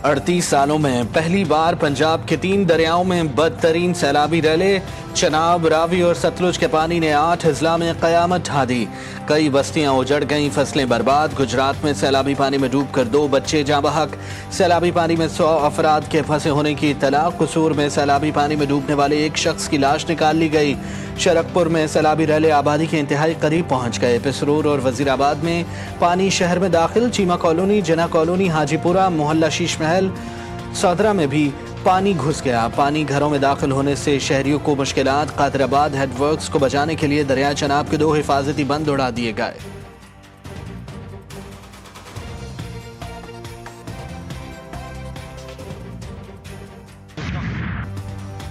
38 سالوں میں پہلی بار پنجاب کے 3 دریاؤں میں بدترین سیلابی ریلے چناب، راوی اور ستلج کے پانی نے 8 اضلاع میں قیامت ڈھا دی۔ کئی بستیاں اجڑ گئیں، فصلیں برباد۔ گجرات میں سیلابی پانی میں ڈوب کر 2 بچے جاں بحق۔ سیلابی پانی میں 100 افراد کے پھنسے ہونے کی اطلاع۔ قصور میں سیلابی پانی میں ڈوبنے والے ایک شخص کی لاش نکال لی گئی۔ شرکپور میں سیلابی ریلے آبادی کے انتہائی قریب پہنچ گئے۔ پسرور اور وزیر آباد میں پانی شہر میں داخل۔ چیمہ کالونی، جناح کالونی، حاجی پورہ، محلہ شیش محل، سودرہ میں بھی پانی گھس گیا۔ پانی گھروں میں داخل ہونے سے شہریوں کو مشکلات۔ قادر آباد ہیڈ ورکس کو بچانے کے لیے دریائے چناب کے 2 حفاظتی بند اڑا دیے گئے۔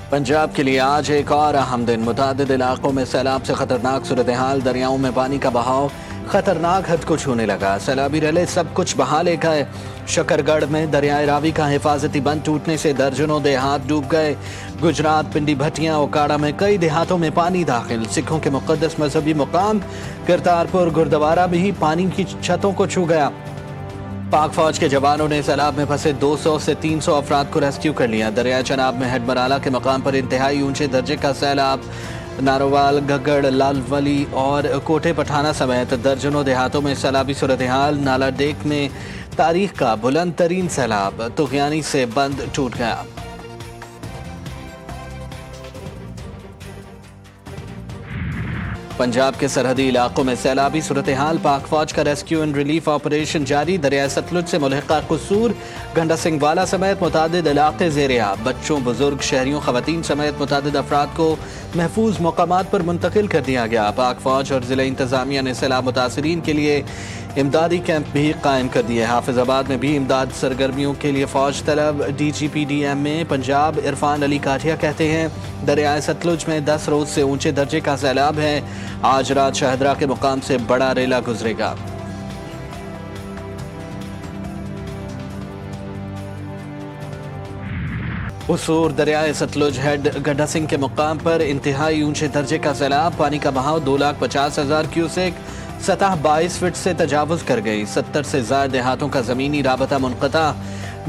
پنجاب کے لیے آج ایک اور اہم دن۔ متعدد علاقوں میں سیلاب سے خطرناک صورتحال۔ دریاؤں میں پانی کا بہاؤ خطرناک حد کو چھونے لگا۔ سیلابی ریلے سب کچھ بہا لے گئے۔ شکر گڑھ میں دریائے راوی کا حفاظتی بند ٹوٹنے سے درجنوں دیہات ڈوب گئے۔ گجرات پنڈی بھٹیاں اوکاڑا میں کئی دیہاتوں میں پانی داخل۔ سکھوں کے مقدس مذہبی مقام کرتارپور گردوارہ بھی پانی کی چھتوں کو چھو گیا۔ پاک فوج کے جوانوں نے سیلاب میں پھنسے 200 سے 300 افراد کو ریسکیو کر لیا۔ دریائے چناب میں ہیڈ مرالہ کے مقام پر انتہائی اونچے درجے کا سیلاب۔ ناروال، گگڑ، لال ولی اور کوٹے پٹھانہ سمیت درجنوں دیہاتوں میں سیلابی صورتحال۔ نالا ڈیک میں تاریخ کا بلند ترین سیلاب۔ تغیانی سے بند ٹوٹ گیا۔ پنجاب کے سرحدی علاقوں میں سیلابی صورتحال۔ پاک فوج کا ریسکیو اینڈ ریلیف آپریشن جاری۔ دریائے ستلج سے ملحقہ قصور، گنڈا سنگھ والا سمیت متعدد علاقے زیر آب۔ بچوں، بزرگ، شہریوں، خواتین سمیت متعدد افراد کو محفوظ مقامات پر منتقل کر دیا گیا۔ پاک فوج اور ضلع انتظامیہ نے سیلاب متاثرین کے لیے امدادی کیمپ بھی قائم کر دیے۔ حافظ آباد میں بھی امداد سرگرمیوں کے لیے فوج طلب۔ D G P D M میں پنجاب عرفان علی کاٹھیا کہتے ہیں دریائے ستلج میں 10 روز سے اونچے درجے کا سیلاب ہے۔ آج رات شاہدرہ کے مقام سے بڑا ریلا گزرے گا۔ قصور دریائے ستلج ہیڈ گڈھا سنگھ کے مقام پر انتہائی اونچے درجے کا سیلاب۔ پانی کا بہاؤ 2,50,000 کیوسیک، سطح 22 فٹ سے تجاوز کر گئی۔ 70 سے زائد دیہاتوں کا زمینی رابطہ منقطع۔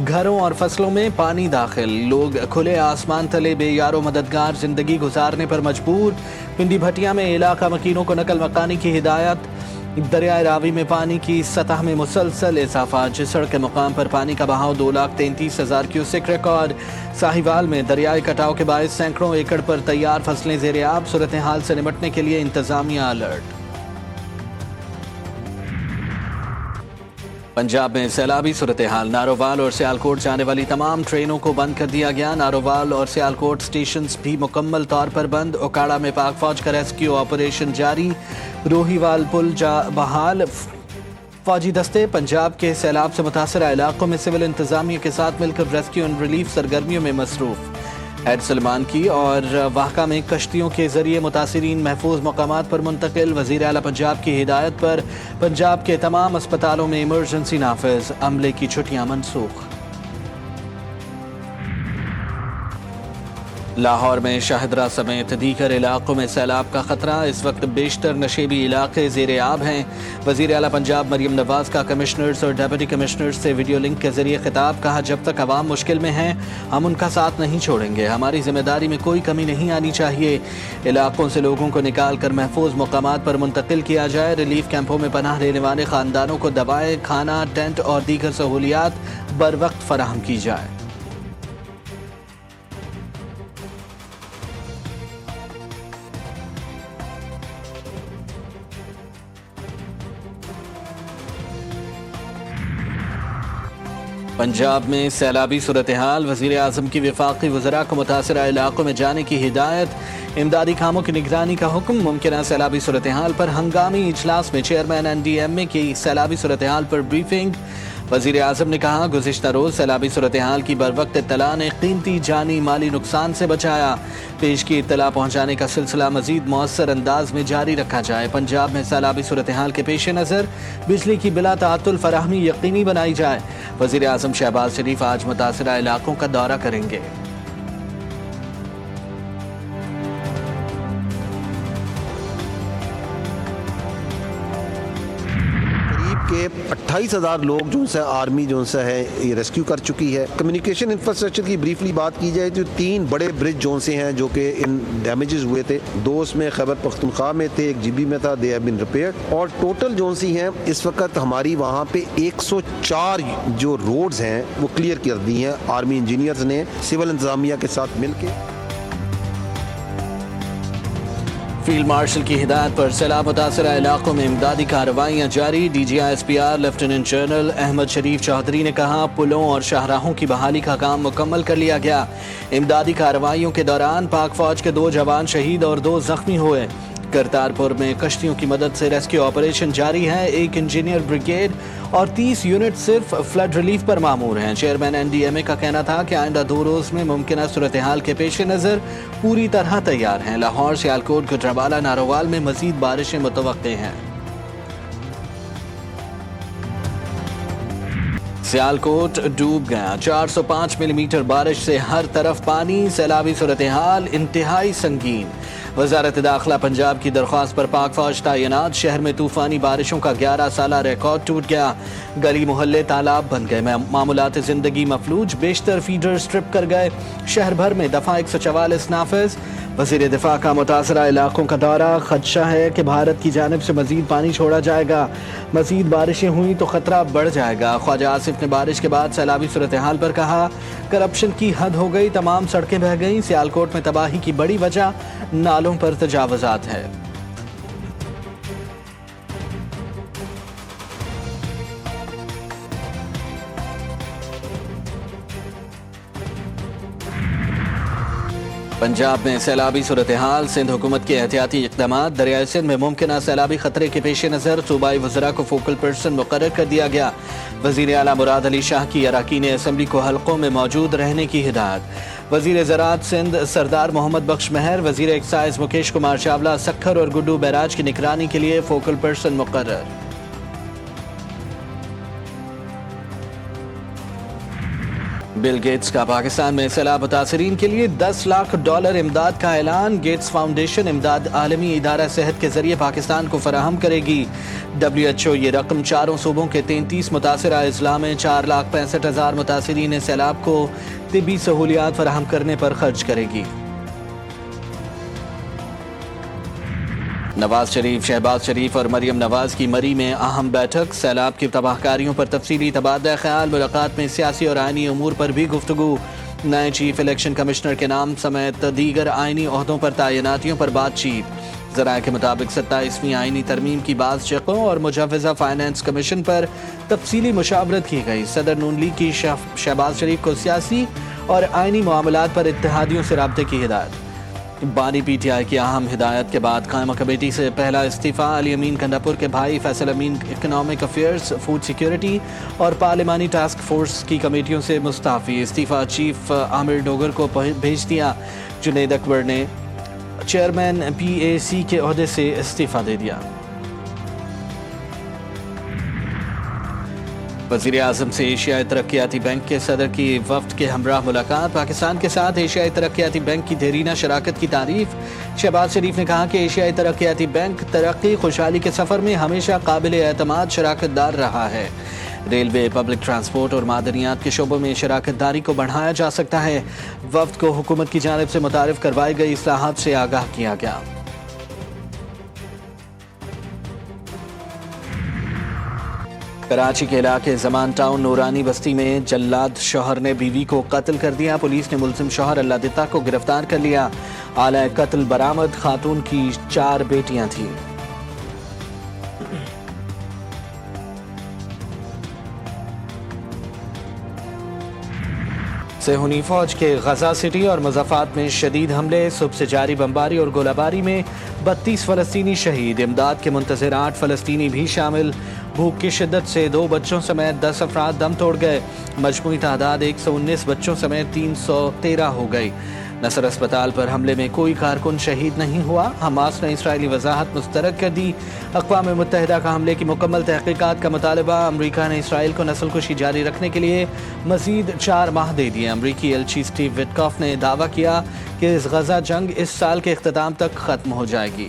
گھروں اور فصلوں میں پانی داخل۔ لوگ کھلے آسمان تلے بے یار و مددگار زندگی گزارنے پر مجبور۔ پنڈی بھٹیاں میں علاقہ مکینوں کو نقل مکانی کی ہدایت۔ دریائے راوی میں پانی کی سطح میں مسلسل اضافہ۔ جسڑ کے مقام پر پانی کا بہاؤ 2,33,000 کیوسیک ریکارڈ۔ ساہیوال میں دریائی کٹاؤ کے باعث سینکڑوں ایکڑ پر تیار فصلیں زیر آب۔ صورتحال سے نمٹنے کے لیے انتظامیہ الرٹ۔ پنجاب میں سیلابی صورتحال۔ نارووال اور سیالکوٹ جانے والی تمام ٹرینوں کو بند کر دیا گیا۔ نارووال اور سیالکوٹ سٹیشنز بھی مکمل طور پر بند۔ اوکاڑا میں پاک فوج کا ریسکیو آپریشن جاری۔ روہیوال پل بحال۔ فوجی دستے پنجاب کے سیلاب سے متاثرہ علاقوں میں سول انتظامیہ کے ساتھ مل کر ریسکیو اینڈ ریلیف سرگرمیوں میں مصروف۔ ہیڈ سلمان کی اور واقعہ میں کشتیوں کے ذریعے متاثرین محفوظ مقامات پر منتقل۔ وزیر اعلیٰ پنجاب کی ہدایت پر پنجاب کے تمام اسپتالوں میں ایمرجنسی نافذ۔ عملے کی چھٹیاں منسوخ۔ لاہور میں شاہدرہ سمیت دیگر علاقوں میں سیلاب کا خطرہ۔ اس وقت بیشتر نشیبی علاقے زیر آب ہیں۔ وزیر اعلیٰ پنجاب مریم نواز کا کمشنرز اور ڈپٹی کمشنرز سے ویڈیو لنک کے ذریعے خطاب۔ کہا جب تک عوام مشکل میں ہیں ہم ان کا ساتھ نہیں چھوڑیں گے۔ ہماری ذمہ داری میں کوئی کمی نہیں آنی چاہیے۔ علاقوں سے لوگوں کو نکال کر محفوظ مقامات پر منتقل کیا جائے۔ ریلیف کیمپوں میں پناہ لینے والے خاندانوں کو دوائیں، کھانا، ٹینٹ اور دیگر سہولیات بروقت فراہم کی جائے۔ پنجاب میں سیلابی صورتحال۔ وزیر اعظم کی وفاقی وزراء کو متاثرہ علاقوں میں جانے کی ہدایت۔ امدادی کاموں کی نگرانی کا حکم۔ ممکنہ سیلابی صورتحال پر ہنگامی اجلاس میں چیئرمین این ڈی ایم اے کی سیلابی صورتحال پر بریفنگ۔ وزیر اعظم نے کہا گزشتہ روز سیلابی صورتحال کی بروقت اطلاع نے قیمتی جانی مالی نقصان سے بچایا۔ پیش کی اطلاع پہنچانے کا سلسلہ مزید مؤثر انداز میں جاری رکھا جائے۔ پنجاب میں سیلابی صورتحال کے پیش نظر بجلی کی بلا تعطل فراہمی یقینی بنائی جائے۔ وزیر اعظم شہباز شریف آج متاثرہ علاقوں کا دورہ کریں گے۔ قریب کے 28,000 لوگ جو سے آرمی جو سے ہے یہ ریسکیو کر چکی ہے۔ کمیونیکیشن انفراسٹرکچر کی بریفلی بات کی جائے تو 3 بڑے برج جو سے ہیں جو کہ ان ڈیمیجز ہوئے تھے، 2 اس میں خیبر پختونخوا میں تھے، 1 GB میں تھا، دے ہیو بین ریپیئرڈ، اور ٹوٹل جو سی ہیں اس وقت ہماری وہاں پہ 104 جو روڈز ہیں وہ کلیئر کر دی ہیں آرمی انجینئرز نے سول انتظامیہ کے ساتھ مل کے۔ فیلڈ مارشل کی ہدایت پر سیلاب متاثرہ علاقوں میں امدادی کارروائیاں جاری۔ DGI/SPR لیفٹیننٹ جنرل احمد شریف چودھری نے کہا پلوں اور شاہراہوں کی بحالی کا کام مکمل کر لیا گیا۔ امدادی کارروائیوں کے دوران پاک فوج کے 2 جوان شہید اور 2 زخمی ہوئے۔ کرتارپور میں کشتیوں کی مدد سے ریسکیو آپریشن جاری ہے۔ 1 انجینئر بریگیڈ اور 30 یونٹ صرف فلڈ ریلیف پر مامور ہیں۔ چیئرمین NDMA کا کہنا تھا کہ آئندہ 2 روز میں ممکنہ صورتحال کے پیش نظر پوری طرح تیار ہیں۔ لاہور، سیالکوٹ، گجرانوالہ، نارووال میں مزید بارشیں متوقع ہیں۔ سیالکوٹ ڈوب گیا، 405 ملی میٹر بارش سے ہر طرف پانی، سیلابی صورتحال انتہائی سنگین۔ وزارت داخلہ پنجاب کی درخواست پر پاک فوج تعینات، شہر میں طوفانی بارشوں کا 11 سالہ ریکارڈ ٹوٹ گیا، گلی محلے تالاب بن گئے، معمولات زندگی مفلوج، بیشتر فیڈر سٹرپ کر گئے، شہر بھر میں دفعہ 144 نافذ۔ وزیر دفاع کا متاثرہ علاقوں کا دورہ، خدشہ ہے کہ بھارت کی جانب سے مزید پانی چھوڑا جائے گا، مزید بارشیں ہوئیں تو خطرہ بڑھ جائے گا۔ خواجہ آصف نے بارش کے بعد سیلابی صورتحال پر کہا کرپشن کی حد ہو گئی، تمام سڑکیں بہہ گئیں، سیالکوٹ میں تباہی کی بڑی وجہ نالوں پر تجاوزات ہے۔ پنجاب میں سیلابی صورتحال، سندھ حکومت کے احتیاطی اقدامات، دریائے سندھ میں ممکنہ سیلابی خطرے کے پیش نظر صوبائی وزراء کو فوکل پرسن مقرر کر دیا گیا۔ وزیر اعلیٰ مراد علی شاہ کی اراکین اسمبلی کو حلقوں میں موجود رہنے کی ہدایت۔ وزیر زراعت سندھ سردار محمد بخش مہر، وزیر ایکسائز مکیش کمار چاولہ سکھر اور گڈو بیراج کی نگرانی کے لیے فوکل پرسن مقرر۔ بل گیٹس کا پاکستان میں سیلاب متاثرین کے لیے $10 لاکھ امداد کا اعلان، گیٹس فاؤنڈیشن امداد عالمی ادارہ صحت کے ذریعے پاکستان کو فراہم کرے گی۔ WHO یہ رقم 4 صوبوں کے 33 متاثرہ اضلاع میں 4,65,000 متاثرین سیلاب کو طبی سہولیات فراہم کرنے پر خرچ کرے گی۔ نواز شریف، شہباز شریف اور مریم نواز کی مری میں اہم بیٹھک، سیلاب کی تباہ کاریوں پر تفصیلی تبادلہ خیال، ملاقات میں سیاسی اور آئینی امور پر بھی گفتگو، نئے چیف الیکشن کمشنر کے نام سمیت دیگر آئینی عہدوں پر تعیناتیوں پر بات چیت۔ ذرائع کے مطابق 27ویں آئینی ترمیم کی بعض شقوں اور مجوزہ فائنانس کمیشن پر تفصیلی مشاورت کی گئی۔ صدر نون لیگ کی شہباز شریف کو سیاسی اور آئینی معاملات پر اتحادیوں سے رابطے کی ہدایت۔ بانی PTI کی اہم ہدایت کے بعد قائمہ کمیٹی سے پہلا استعفیٰ، علی امین کنڈاپور کے بھائی فیصل امین اکنامک افیئرز، فوڈ سیکیورٹی اور پارلیمانی ٹاسک فورس کی کمیٹیوں سے مستعفی، استعفیٰ چیف عامر ڈوگر کو بھیج دیا۔ جنید اکبر نے چیئرمین PAC کے عہدے سے استعفیٰ دے دیا۔ وزیر اعظم سے ایشیائی ترقیاتی بینک کے صدر کی وفد کے ہمراہ ملاقات، پاکستان کے ساتھ ایشیائی ترقیاتی بینک کی دیرینہ شراکت کی تعریف۔ شہباز شریف نے کہا کہ ایشیائی ترقیاتی بینک ترقی خوشحالی کے سفر میں ہمیشہ قابل اعتماد شراکت دار رہا ہے۔ ریلوے، پبلک ٹرانسپورٹ اور معدنیات کے شعبوں میں شراکت داری کو بڑھایا جا سکتا ہے۔ وفد کو حکومت کی جانب سے متعارف کروائی گئی اصلاحات سے آگاہ کیا گیا۔ کراچی کے علاقے زمان ٹاؤن نورانی بستی میں جلاد شوہر نے بیوی کو قتل کر دیا، پولیس نے ملزم شوہر اللہ دتا کو گرفتار کر لیا۔ آلہ قتل برآمد، خاتون کی 4 بیٹیاں تھیں۔ صہیونی فوج کے غزہ سٹی اور مضافات میں شدید حملے، صبح سے جاری بمباری اور گولہ باری میں 32 فلسطینی شہید، امداد کے منتظر 8 فلسطینی بھی شامل۔ بھوک کی شدت سے 2 بچوں سمیت 10 افراد دم توڑ گئے، مجموعی تعداد 119 بچوں سمیت 313 ہو گئی۔ نصر اسپتال پر حملے میں کوئی کارکن شہید نہیں ہوا، حماس نے اسرائیلی وضاحت مسترد کر دی۔ اقوام متحدہ کا حملے کی مکمل تحقیقات کا مطالبہ، امریکہ نے اسرائیل کو نسل کشی جاری رکھنے کے لیے مزید 4 ماہ دے دیے۔ امریکی ایلچی سٹیو وٹکاف نے دعویٰ کیا کہ اس غزہ جنگ اس سال کے اختتام تک ختم ہو جائے گی۔